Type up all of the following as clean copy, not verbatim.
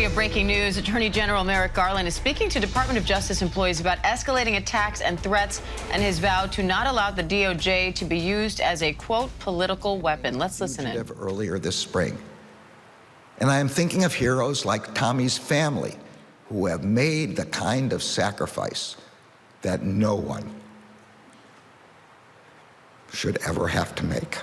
We have breaking news. Attorney General Merrick Garland is speaking to Department of Justice employees about escalating attacks and threats and his vow to not allow the DOJ to be used as a, quote, political weapon. Let's listen in. Earlier this spring. And I am thinking of heroes like Tommy's family who have made the kind of sacrifice that no one should ever have to make.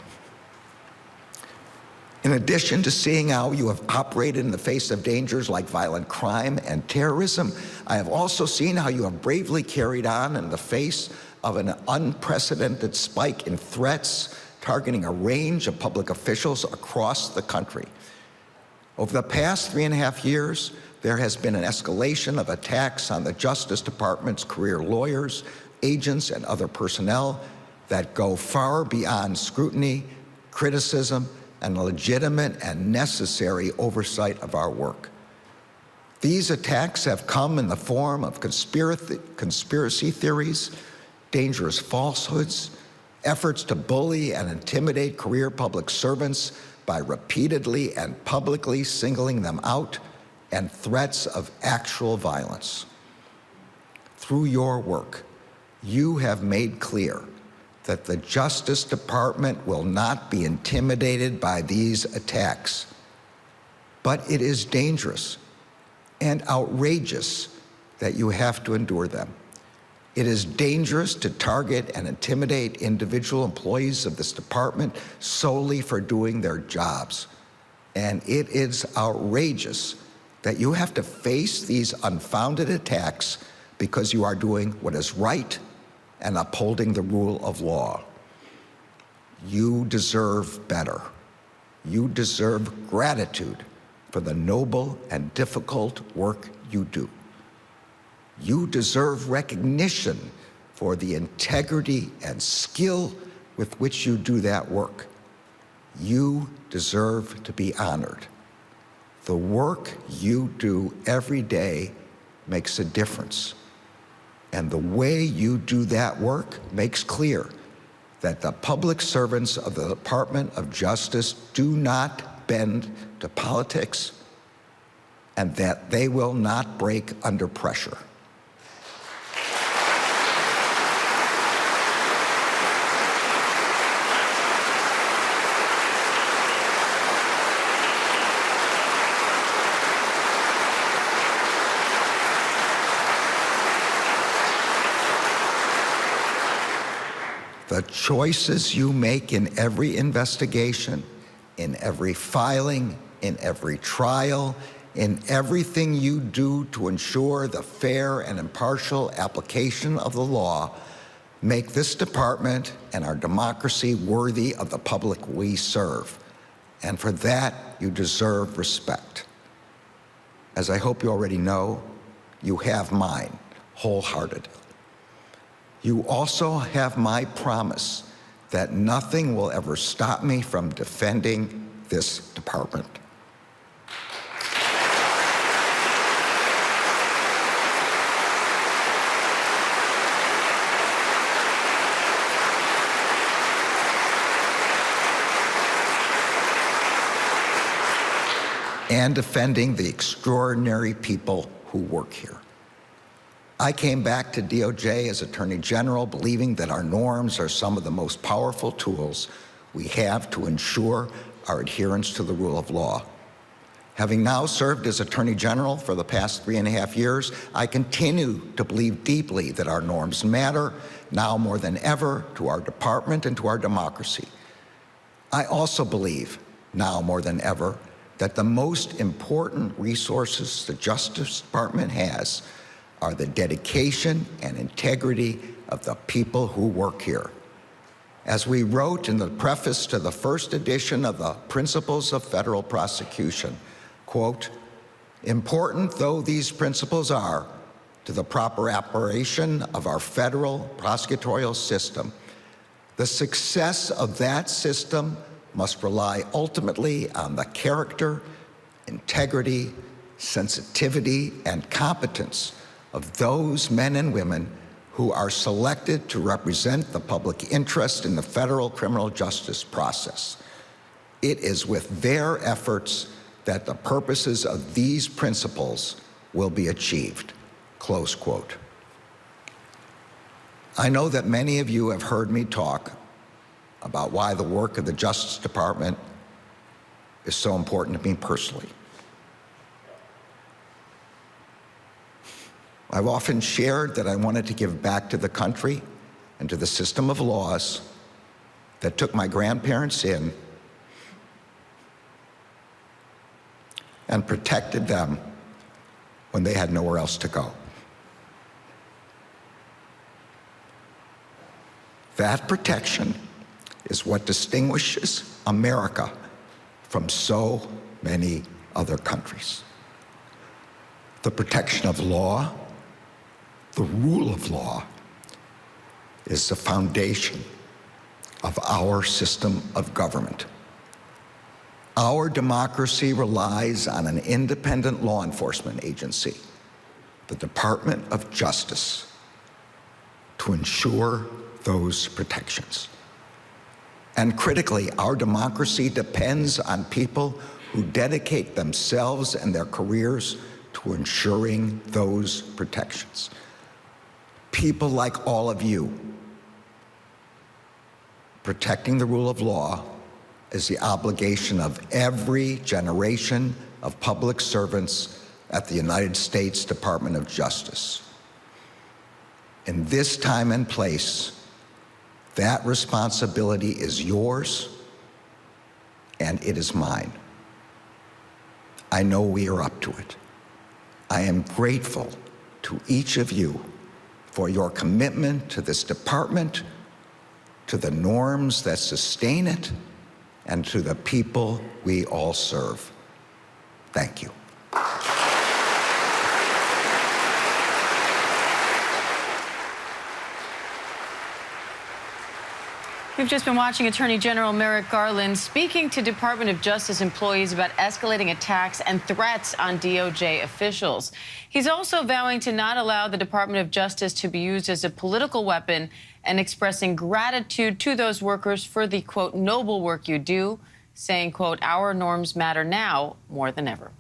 In addition to seeing how you have operated in the face of dangers like violent crime and terrorism, I have also seen how you have bravely carried on in the face of an unprecedented spike in threats targeting a range of public officials across the country. Over the past 3.5 years, there has been an escalation of attacks on the Justice Department's career lawyers, agents, and other personnel that go far beyond scrutiny, criticism, and legitimate and necessary oversight of our work. These attacks have come in the form of conspiracy theories, dangerous falsehoods, efforts to bully and intimidate career public servants by repeatedly and publicly singling them out, and threats of actual violence. Through your work, you have made clear that the Justice Department will not be intimidated by these attacks. But it is dangerous and outrageous that you have to endure them. It is dangerous to target and intimidate individual employees of this department solely for doing their jobs. And it is outrageous that you have to face these unfounded attacks because you are doing what is right and upholding the rule of law. You deserve better. You deserve gratitude for the noble and difficult work you do. You deserve recognition for the integrity and skill with which you do that work. You deserve to be honored. The work you do every day makes a difference. And the way you do that work makes clear that the public servants of the Department of Justice do not bend to politics and that they will not break under pressure. The choices you make in every investigation, in every filing, in every trial, in everything you do to ensure the fair and impartial application of the law make this department and our democracy worthy of the public we serve. And for that, you deserve respect. As I hope you already know, you have mine wholeheartedly. You also have my promise that nothing will ever stop me from defending this department. And defending the extraordinary people who work here. I came back to DOJ as Attorney General believing that our norms are some of the most powerful tools we have to ensure our adherence to the rule of law. Having now served as Attorney General for the past 3.5 years, I continue to believe deeply that our norms matter, now more than ever, to our department and to our democracy. I also believe, now more than ever, that the most important resources the Justice Department has are the dedication and integrity of the people who work here. As we wrote in the preface to the first edition of the Principles of Federal Prosecution, quote, important though these principles are to the proper operation of our federal prosecutorial system, the success of that system must rely ultimately on the character, integrity, sensitivity, and competence of those men and women who are selected to represent the public interest in the federal criminal justice process. It is with their efforts that the purposes of these principles will be achieved, close quote. I know that many of you have heard me talk about why the work of the Justice Department is so important to me personally. I've often shared that I wanted to give back to the country and to the system of laws that took my grandparents in and protected them when they had nowhere else to go. That protection is what distinguishes America from so many other countries. The protection of law, the rule of law, is the foundation of our system of government. Our democracy relies on an independent law enforcement agency, the Department of Justice, to ensure those protections. And critically, our democracy depends on people who dedicate themselves and their careers to ensuring those protections. People like all of you. Protecting the rule of law is the obligation of every generation of public servants at the United States Department of Justice. In this time and place, that responsibility is yours, and it is mine. I know we are up to it. I am grateful to each of you for your commitment to this department, to the norms that sustain it, and to the people we all serve. Thank you. We've just been watching Attorney General Merrick Garland speaking to Department of Justice employees about escalating attacks and threats on DOJ officials. He's also vowing to not allow the Department of Justice to be used as a political weapon and expressing gratitude to those workers for the, quote, noble work you do, saying, quote, our norms matter now more than ever.